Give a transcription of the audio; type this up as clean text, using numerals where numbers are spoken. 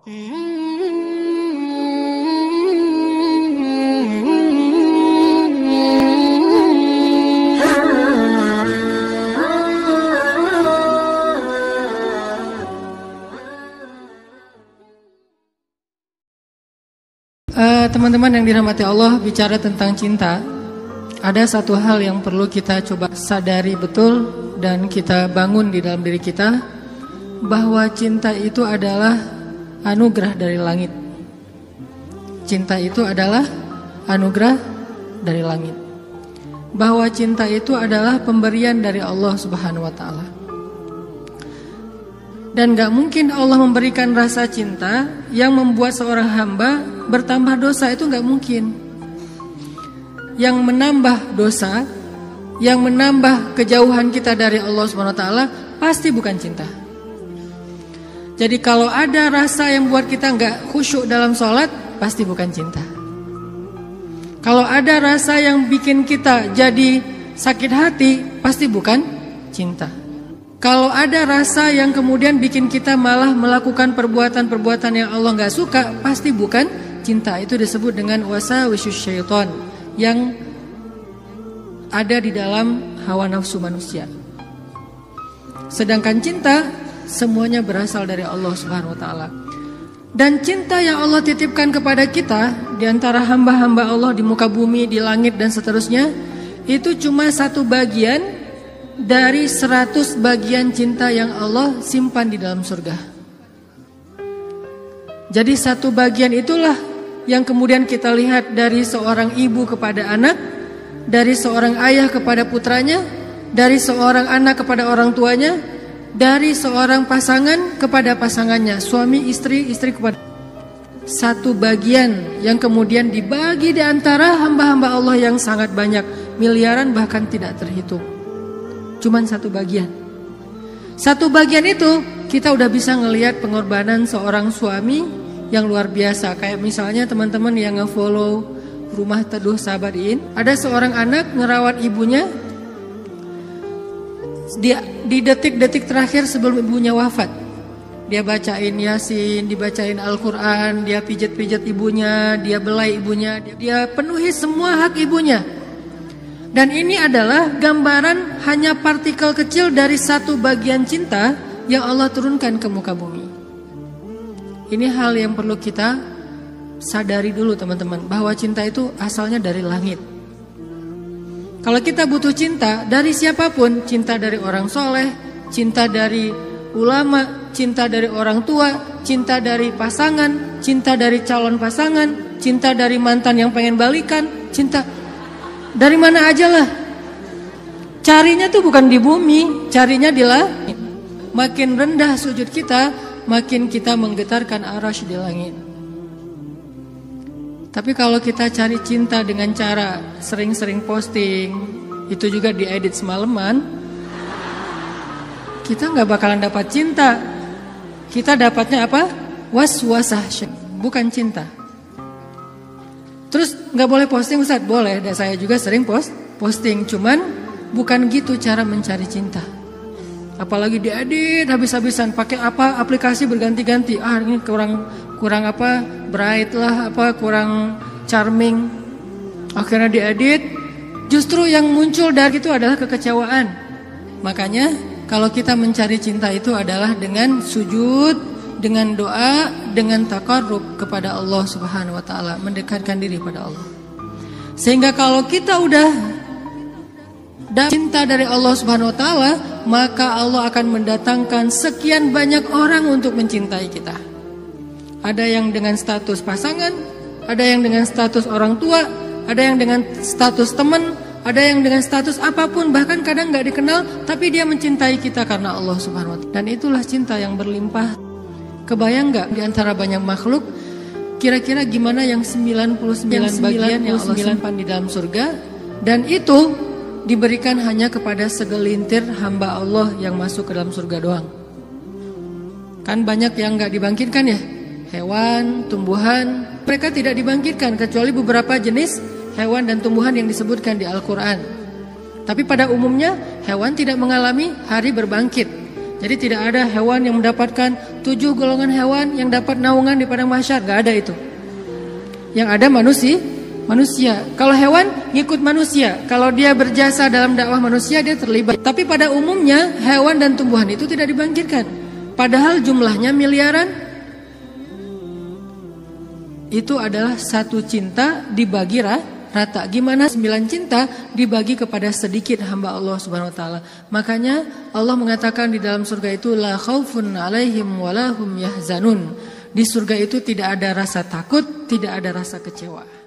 Teman-teman yang dirahmati Allah, bicara tentang cinta, ada satu hal yang perlu kita coba sadari betul dan kita bangun di dalam diri kita, bahwa cinta itu adalah anugerah dari langit. Cinta itu adalah anugerah dari langit. Bahwa cinta itu adalah pemberian dari Allah Subhanahu wa taala. Dan gak mungkin Allah memberikan rasa cinta yang membuat seorang hamba bertambah dosa, itu gak mungkin. Yang menambah dosa, yang menambah kejauhan kita dari Allah SWT pasti bukan cinta. Jadi kalau ada rasa yang buat kita gak khusyuk dalam sholat, pasti bukan cinta. Kalau ada rasa yang bikin kita jadi sakit hati, pasti bukan cinta. Kalau ada rasa yang kemudian bikin kita malah melakukan perbuatan-perbuatan yang Allah gak suka, pasti bukan cinta. Itu disebut dengan wasawisyus syaitan, yang ada di dalam hawa nafsu manusia. Sedangkan cinta semuanya berasal dari Allah Subhanahu wa taala. Dan cinta yang Allah titipkan kepada kita di antara hamba-hamba Allah di muka bumi, di langit dan seterusnya, itu cuma satu bagian dari 100 bagian cinta yang Allah simpan di dalam surga. Jadi satu bagian itulah yang kemudian kita lihat dari seorang ibu kepada anak, dari seorang ayah kepada putranya, dari seorang anak kepada orang tuanya, dari seorang pasangan kepada pasangannya, suami istri, istri kepada. Satu bagian yang kemudian dibagi di antara hamba-hamba Allah yang sangat banyak, miliaran bahkan tidak terhitung. Cuman satu bagian. Satu bagian itu kita udah bisa ngelihat pengorbanan seorang suami yang luar biasa. Kayak misalnya teman-teman yang nge-follow Rumah Teduh Sahabatin, ada seorang anak ngerawat ibunya di detik-detik terakhir sebelum ibunya wafat. Dia bacain Yasin, dibacain Al-Quran, dia pijat-pijat ibunya, dia belai ibunya, dia penuhi semua hak ibunya. Dan ini adalah gambaran hanya partikel kecil dari satu bagian cinta yang Allah turunkan ke muka bumi. Ini hal yang perlu kita sadari dulu teman-teman, bahwa cinta itu asalnya dari langit. Kalau kita butuh cinta dari siapapun, cinta dari orang soleh, cinta dari ulama, cinta dari orang tua, cinta dari pasangan, cinta dari calon pasangan, cinta dari mantan yang pengen balikan, cinta dari mana aja lah. Carinya tuh bukan di bumi, carinya di langit. Makin rendah sujud kita, makin kita menggetarkan arasy di langit. Tapi kalau kita cari cinta dengan cara sering-sering posting, itu juga diedit semalaman, kita gak bakalan dapat cinta. Kita dapatnya apa? Was-wasah, bukan cinta. Terus gak boleh posting Ustaz? Boleh, dan saya juga sering posting. Cuman bukan gitu cara mencari cinta. Apalagi diedit habis-habisan, pakai apa aplikasi berganti-ganti. Ini kurang apa, bright lah, apa kurang charming. Akhirnya diedit. Justru yang muncul dari itu adalah kekecewaan. Makanya kalau kita mencari cinta itu adalah dengan sujud, dengan doa, dengan taqarrub kepada Allah Subhanahu wa taala, mendekatkan diri pada Allah. Sehingga kalau kita udah cinta dari Allah Subhanahu wa taala, maka Allah akan mendatangkan sekian banyak orang untuk mencintai kita. Ada yang dengan status pasangan, ada yang dengan status orang tua, ada yang dengan status teman, ada yang dengan status apapun, bahkan kadang gak dikenal, tapi dia mencintai kita karena Allah Subhanahu wa taala. Dan itulah cinta yang berlimpah. Kebayang gak di antara banyak makhluk, kira-kira gimana yang 99 bagian yang Allah simpan di dalam surga, dan itu diberikan hanya kepada segelintir hamba Allah yang masuk ke dalam surga doang. Kan banyak yang gak dibangkitkan ya, hewan, tumbuhan, mereka tidak dibangkitkan kecuali beberapa jenis hewan dan tumbuhan yang disebutkan di Al-Quran. Tapi pada umumnya hewan tidak mengalami hari berbangkit. Jadi tidak ada hewan yang mendapatkan 7 golongan hewan yang dapat naungan di padang mahsyar, gak ada itu. Yang ada manusia. Kalau hewan ngikut manusia, kalau dia berjasa dalam dakwah manusia dia terlibat. Tapi pada umumnya hewan dan tumbuhan itu tidak dibangkitkan. Padahal jumlahnya miliaran. Itu adalah satu cinta dibagi rata. Gimana 9 cinta dibagi kepada sedikit hamba Allah Subhanahu wa taala. Makanya Allah mengatakan di dalam surga itu la khaufun 'alaihim wa lahum yahzanun. Di surga itu tidak ada rasa takut, tidak ada rasa kecewa.